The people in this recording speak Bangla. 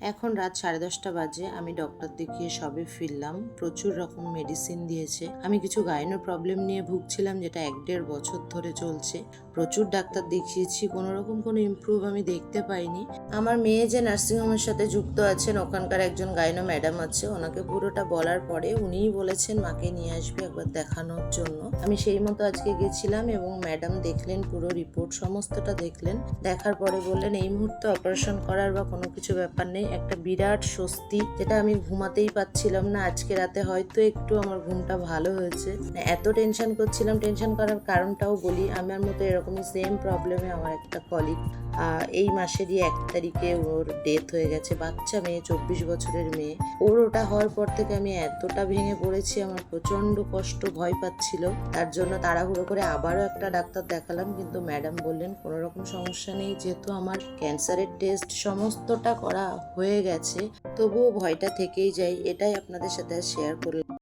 এখন রাত 10:30 বাজে। আমি ডক্টর দেখিয়ে সবে ফিরলাম। প্রচুর রকম মেডিসিন দিয়েছে। আমি কিছু গাইনো প্রবলেম নিয়ে ভুগছিলাম, যেটা 1-1.5 বছর ধরে চলছে। প্রচুর ডাক্তার দেখিয়েছি, কোনো রকম কোনো ইমপ্রুভ আমি দেখতে পাইনি। আমার মেয়ে যে নার্সিংহোমের সাথে যুক্ত আছেন, ওখানকার একজন গাইনো ম্যাডাম আছে, ওনাকে পুরোটা বলার পরে উনিই বলেছেন মাকে নিয়ে আসবে একবার দেখানোর জন্য। আমি সেই মতো আজকে গেছিলাম এবং ম্যাডাম দেখলেন, পুরো রিপোর্ট সমস্তটা দেখলেন। দেখার পরে বললেন এই মুহূর্তে অপারেশন করার বা কোনো কিছু ব্যাপার নেই। একটা বিরাট স্বস্তি, যেটা আমি ঘুমাতেই পাচ্ছিলাম না। আজকে রাতে হয়তো একটু আমার ঘুমটা ভালো হয়েছে। এত টেনশন করছিলাম, টেনশন করার কারণটাও বলি। আমার মতো এরকমই সেম প্রবলেমে আমার একটা কলিগ এই মাসেরই 1 তারিখে ওর ডেথ হয়ে গেছে। বাচ্চা মেয়ে, 24 বছরের মেয়ে। ওর ওটা হওয়ার পর থেকে আমি এতটা ভেঙে পড়েছি, আমার প্রচন্ড কষ্ট, ভয় পাচ্ছিল। তার জন্য তাড়াহুড়ো করে আবারও একটা ডাক্তার দেখালাম, কিন্তু ম্যাডাম বললেন কোনো রকম সমস্যা নেই, যেহেতু আমার ক্যান্সারের টেস্ট সমস্তটা করা হয়ে গেছে। তবুও ভয়টা থেকেই যায়, এটাই আপনাদের সাথে শেয়ার করলাম।